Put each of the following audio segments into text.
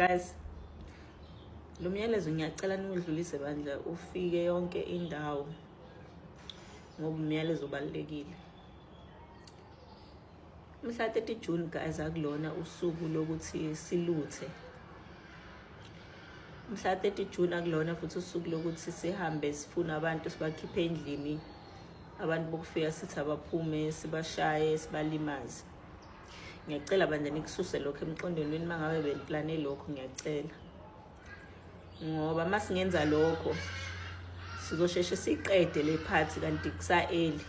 Guys, lo myalezo ngiyacela niwudlulise bandla ufike yonke indawo ngoba umyalezo ubalekile. Mhla 30 June guys akulona usuku lokuthi siluthe. Mhla 30 June akulona futhi usuku lokuthi sihambe sifuna abantu sibakhiphe endlini. Abantu bokufika sithi abaphume sibashaye sibalimaze. Ngiyacela bandla nikususe lokho emqondweni wenu mangabe beniplane lokho ngiyacela. Ngoba masingenza lokho sizosheshe siqede le party kanti kusaeli.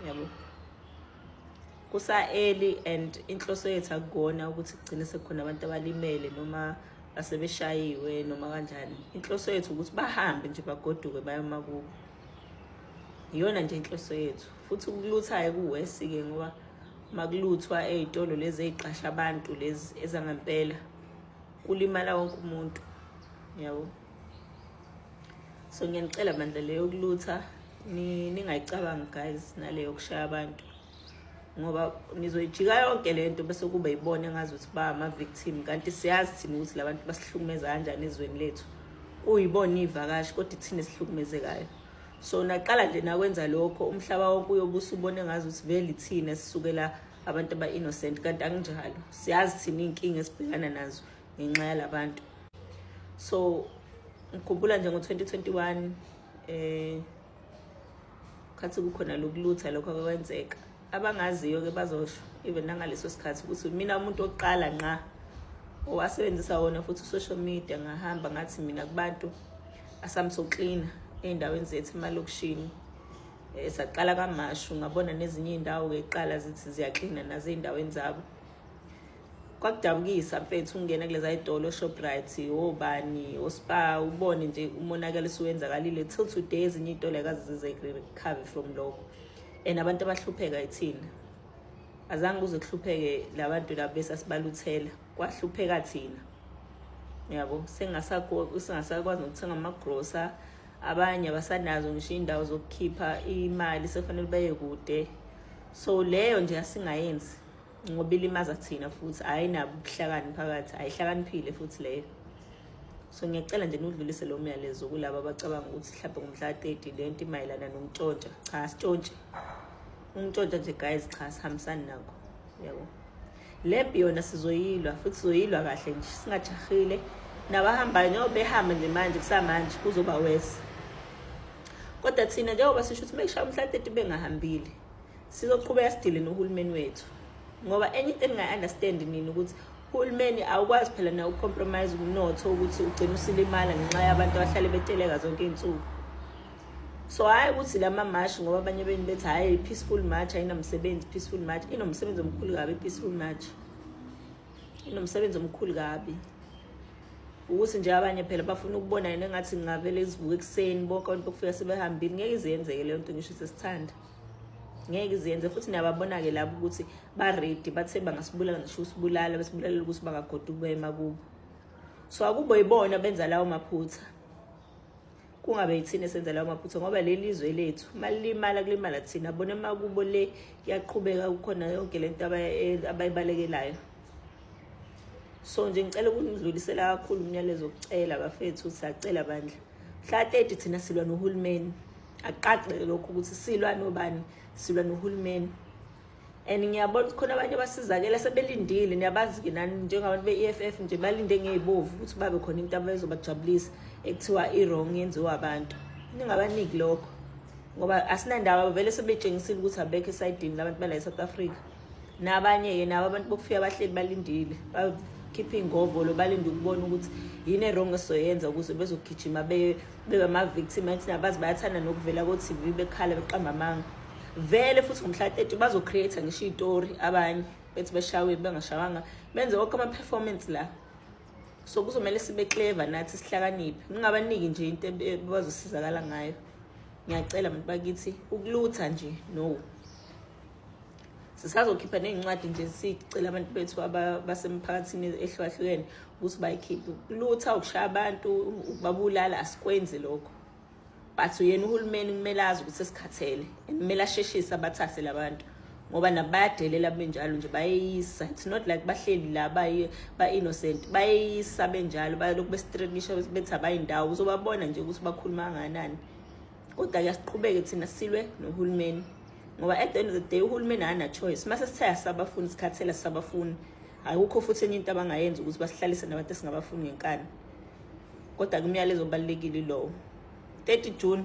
Yabo. Kusaeli and inhloso yethu akugona ukuthi kugcine sekukhona abantu abalimele noma asebeshayiwe noma kanjani. Inhloso yethu ukuthi bahambe nje bagoduke baye emakubo. Iyona nje inhloso yethu. Futhi ukuluthayo kuwesike ngoba makuluthwa ezitolo lezi eziqasha abantu lezi ezangempela kulimala wonke umuntu. Yabo. So ngiyanicela bandla leyo kulutha ningayicabangi guys naleyo kushaya abantu. Ngoba nizoyijika yonke lento bese kube yibona ngazi ukuthi ba ama victim kanti siyazi thina ukuthi labantu basihlukumeza kanjani ezweni lethu. Uyibona ivakashi kodwa thina sihlukumezekayo. So naqala nje nakwenza lokho umhlaba wonke uyobusa ubone ngazi ukuthi vele thina sisukela abantu aba innocent kanti anginjalo. Siyazi thina inkinga esibhekana nazo ngenxa yalabantu. So ngikhumbula nje ngo2021 khathi kukhona lokulutha lokho akwenzeka. Abangaziyo ke bazosho even nangaleso sikhathi ukuthi mina umuntu oqala nqa owasebenzisa wona futhi social media ngahamba ngathi mina kubantu asamso clean endaweni zethu emalokishini esaqala kaMashu ngabona nezinye indawo ke iqala zithi ziyaklina nazo endaweni zabo. Kwakudabukisa mfethu ungena kuleza idolo Shoprite obani ospa ubone nje umonakalo siwenzakalile till today ezinye idolo akazi zize recover from lokho. Abantu abahlupheka yithina. Azange kuze kuhlupheke labantu labo bese sibaluthela. Kwahlupheka thina. Yabo, singasakwazi ukuthenga amagrosa, abanye abasanazo ngisho indawo zokukhipha imali sefanele baye kude. So leyo nje asingayenzi ngoba ilimaza thina futhi ayinabo ubuhlakani phakathi, ayihlakaniphile futhi leyo. So ngiyacela nje nidlulise lo myalezo kulabo abacabanga ukuthi mhlawumbe ngomhla 30 lento imayilana nomntshontsha. Cha sitshontshe. Umntshontsha nje guys cha sihambisani nako. Yabo. Lempi yona sizoyilwa futhi sizoyilwa kahle nje singajahile. Nabahambayo njengoba behamba nje manje kusamanje kuzoba wese. Kodwa thina njengoba sisho ukuthi mekishaya umhla 30 bengahambile sizoqhubeka sidile nohulumeni wethu. Ngoba anything I understand nini ukuthi uhulumeni awukwazi phela na ucompromise umnotho ukuthi ugcine usilimala ngenxa yabantu abahlale beteleka zonke izinsuku. So hayi ukuthi lama march ngoba abanye beni bethi hayi peaceful march ayinamsebenzi peaceful march inomsebenzi omkhulu kabi peaceful march. Inomsebenzi omkhulu kabi. Ukuthi nje abanye phela bafuna ukubona yena ngathi ngavele sivuke ekseni bonke abantu bokufika sebehambile ngeke izenzeke leyo nto ngisho sesithanda. Ngeke izenze futhi niyababona ke labo ukuthi ba ready bathe bangasibulala ngisho usibulala besibulala ukuthi bangagoduka baye emakubo. So akubo yibona benza lawo maphutha. Kungabe yithina esenza lawo maphutha ngoba lelizwe lethu malimala kulimala thina abone emakubo le yaqhubeka ukukhona yonke lento abayibalekelayo. So nje ngicela ukunidlulisela kakhulu umyalezo okucela bafethu siyacela bandla. Mhla 30 thina silwa nohulumeni. Aqaqe lokho ukuthi silwa nobani silwa nohulumeni. And ngiyabona khona abanye basizakela sebelindile niyabazi ke nani njengabantu beEFF nje balinde ngezibovu ukuthi babe khona into abazobajabulisa ekuthiwa iwrong yenziwa abantu. Ningabaniki lokho ngoba asinandawo vele sebetshengisile ukuthi abekho esidini labantu bala eSouth Africa. Nabanye ke nabo abantu bokufika bahleli balindile bakhipha ingovolo balinde ukubona ukuthi yini wrong esoyenza ukuze bezogijima bebe ama victim athi nabazi bayathanda nokuvela ko TV bekhala beqamba amanga. Vele futhi ngomhla 30 bazo create ngisho istory abanye bethi beshawe bengashawanga benze wonke ama performance la. So kuzomela sibe clever nathi sihlakaniphe. Ningabaniki nje into bazosizakala ngayo. Ngiyacela abantu bakithi ukulutha nje no. Sisazokhipha nezincwadi nje sicela abantu bethu abasemphakathini ehlukahlukene ukuthi bayikhiphe. Ukulutha ukushaya abantu ukubabulala asikwenzi lokho. But yena uhulumeni kumele azi ukuthi sesikhathele. Kumele asheshise abathathe labantu ngoba nabo bayadelela benjalo nje bayeyisa. It's not like bahleli la ba-innocent, bayeyisa benjalo bayalokhu bestrikisha bethi abayindawo uzobabona nje ukuthi bakhuluma kangakanani. Kodwa kuyasiqhubeke thina silwe nohulumeni ngoba at the end of the day uhulumeni ana choice. Mase sithaya sabafuni sikhathela sabafuni, akukho futhi enye into abangayenza ukuthi basihlalise nabantu esingabafuni ngenkani. Kodwa kumyalezo obalekile lo 30 June